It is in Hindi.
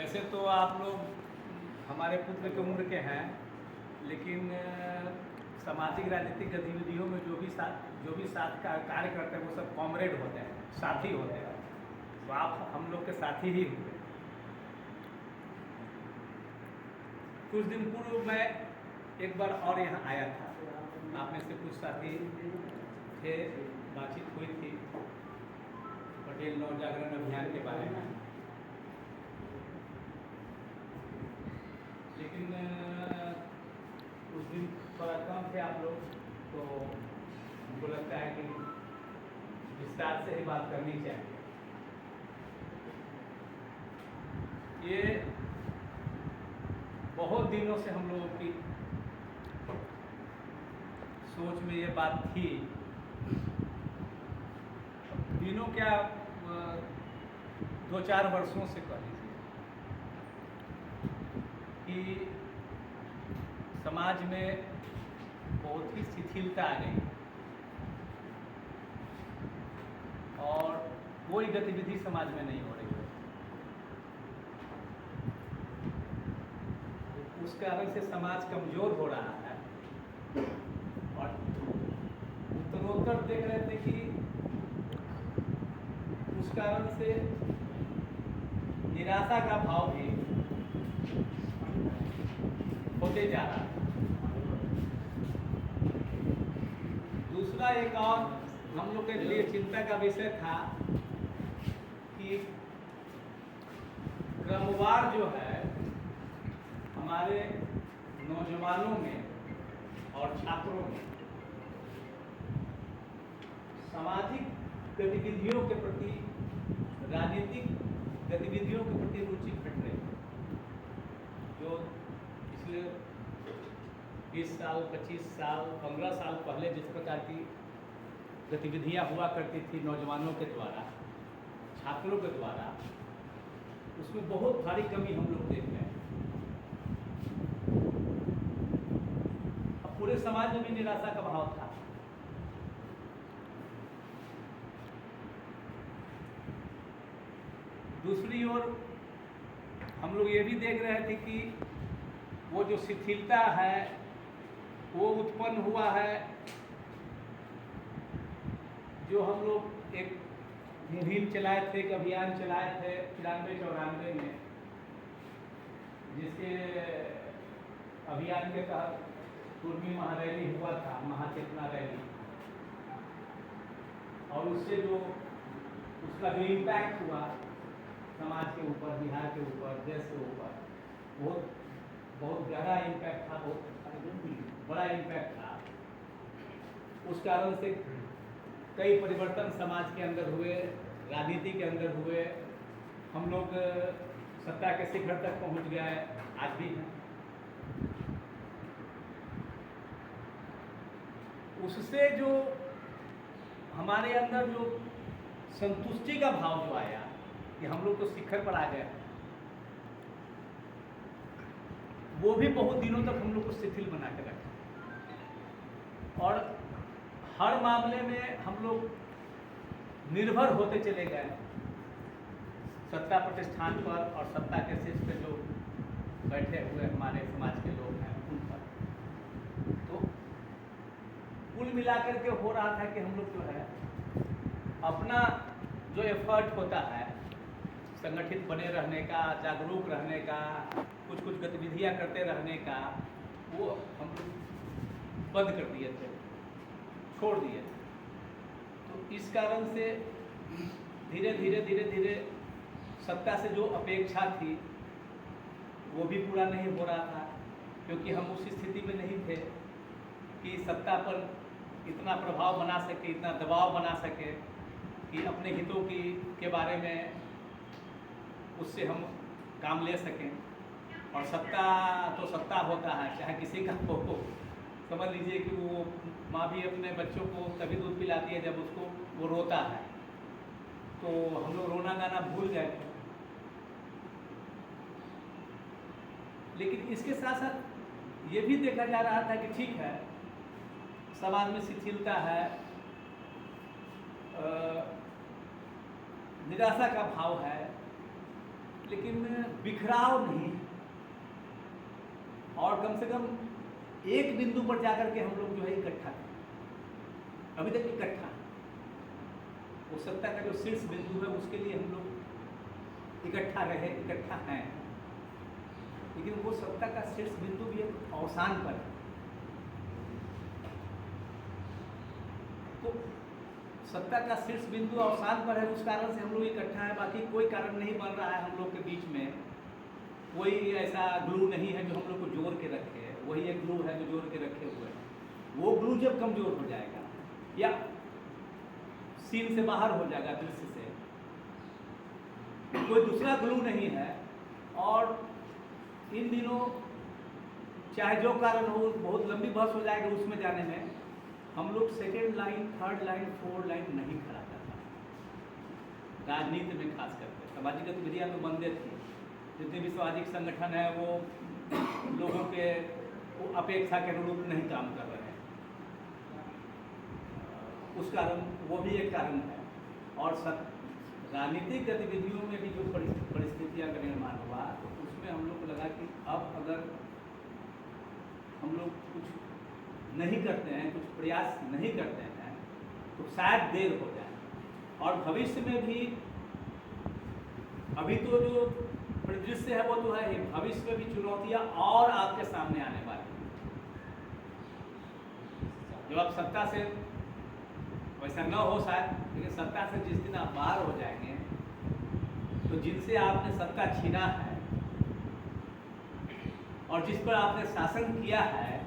वैसे तो आप लोग हमारे पुत्र की उम्र के हैं, लेकिन सामाजिक राजनीतिक गतिविधियों में जो भी साथ का कार्य करते हैं वो सब कॉमरेड होते हैं, साथी होते हैं। तो आप हम लोग के साथी ही हुए। कुछ दिन पूर्व मैं एक बार और यहाँ आया था, आप में से कुछ साथी थे, बातचीत हुई थी पटेल नवजागरण अभियान के बारे में। लेकिन उस दिन थोड़ा कम थे आप लोग, तो हमको लगता है कि विस्तार से ही बात करनी चाहिए। ये बहुत दिनों से हम लोगों की सोच में ये बात थी, दिनों क्या 2-4 वर्षों से कह लीजिए कि समाज में बहुत ही शिथिलता आ गई और कोई गतिविधि समाज में नहीं हो रही है। उस कारण से समाज कमजोर हो रहा है और उत्तरोत्तर देख रहे थे कि उस कारण से निराशा का भाव भी होते जा रहा है। दूसरा एक और हम लोग के लिए चिंता का विषय था कि क्रमवार जो है हमारे नौजवानों में और छात्रों में सामाजिक गतिविधियों के प्रति, राजनीतिक गतिविधियों के प्रति रुचि घट रही है। जो पिछले 20 साल, 25 साल, 15 साल पहले जिस प्रकार की गतिविधियां हुआ करती थी नौजवानों के द्वारा, छात्रों के द्वारा, उसमें बहुत भारी कमी हम लोग देख रहे हैं। अब पूरे समाज में भी निराशा का भाव था। दूसरी ओर हम लोग ये भी देख रहे थे कि वो जो शिथिलता है वो उत्पन्न हुआ है, जो हम लोग एक मुहिम चलाए थे, एक अभियान चलाए थे 93-94 में, जिसके अभियान के तहत पूर्वी महारैली हुआ था, महाचेतना रैली, और उससे जो उसका जो इम्पैक्ट हुआ समाज के ऊपर, बिहार के ऊपर, देश के ऊपर, बहुत गहरा इम्पैक्ट था, बहुत बड़ा इम्पैक्ट था। उस कारण से कई परिवर्तन समाज के अंदर हुए, राजनीति के अंदर हुए। हम लोग सत्ता के शिखर तक पहुंच गए, आज भी हैं। उससे जो हमारे अंदर जो संतुष्टि का भाव जो आया कि हम लोग तो शिखर पर आ गए, वो भी बहुत दिनों तक हम लोग को शिथिल बना के रखा और हर मामले में हम लोग निर्भर होते चले गए सत्ता प्रतिष्ठान पर और सत्ता के शीर्ष पे जो बैठे हुए हमारे समाज के लोग हैं उन पर। तो कुल मिलाकर के हो रहा था कि हम लोग जो है अपना जो एफर्ट होता है संगठित बने रहने का, जागरूक रहने का, कुछ गतिविधियां करते रहने का, वो हम बंद कर दिए थे, छोड़ दिए थे। तो इस कारण से धीरे धीरे सत्ता से जो अपेक्षा थी वो भी पूरा नहीं हो रहा था, क्योंकि हम उस स्थिति में नहीं थे कि सत्ता पर इतना प्रभाव बना सके, इतना दबाव बना सके कि अपने हितों के बारे में उससे हम काम ले सकें। और सत्ता तो सत्ता होता है, चाहे किसी का हो। समझ लीजिए कि वो माँ भी अपने बच्चों को तभी दूध पिलाती है जब उसको वो रोता है, तो हम लोग रोना गाना भूल गए थे। लेकिन इसके साथ साथ ये भी देखा जा रहा था कि ठीक है, समाज में शिथिलता है, निराशा का भाव है, लेकिन बिखराव नहीं है। और कम से कम एक बिंदु पर जाकर के हम लोग जो है इकट्ठा थे, अभी तक इकट्ठा। वो सत्ता का जो शीर्ष बिंदु है उसके लिए हम लोग इकट्ठा रहे, इकट्ठा हैं, लेकिन वो सत्ता का शीर्ष बिंदु भी एक अवसान पर है। तो सत्ता का शीर्ष बिंदु अवसान पर है, उस कारण से हम लोग इकट्ठा है। बाकी कोई कारण नहीं बन रहा है हम लोग के बीच में, कोई ऐसा ग्लू नहीं है जो हम लोग को जोड़ के रखे है। वही एक ग्लू है जो जोड़ के रखे हुए हैं। वो ग्लू जब कमजोर हो जाएगा या सीन से बाहर हो जाएगा, दृश्य से, कोई दूसरा ग्लू नहीं है। और इन दिनों चाहे जो कारण हो, बहुत लंबी बहस हो जाएगी उसमें जाने में, हम लोग second line, third line, fourth line नहीं खड़ा करता। राजनीति में खास करके सामाजिक गतिविधियाँ तो बंदे थी, जितने भी सामाजिक संगठन है वो लोगों के अपेक्षा के अनुरूप नहीं काम कर रहे हैं। उस कारण वो भी एक कारण है। और राजनीतिक गतिविधियों में भी जो परिस्थितियाँ का निर्माण हुआ, तो उसमें हम लोग को लगा कि अब अगर हम लोग कुछ नहीं करते हैं, कुछ प्रयास नहीं करते हैं, तो शायद देर हो जाए। और भविष्य में भी, अभी तो जो परिदृश्य है वो तो है ही, भविष्य में भी चुनौतियां और आपके सामने आने वाली हैं। जब आप सत्ता से, वैसा न हो शायद, लेकिन सत्ता से जिस दिन आप बाहर हो जाएंगे, तो जिनसे आपने सत्ता छीना है और जिस पर आपने शासन किया है,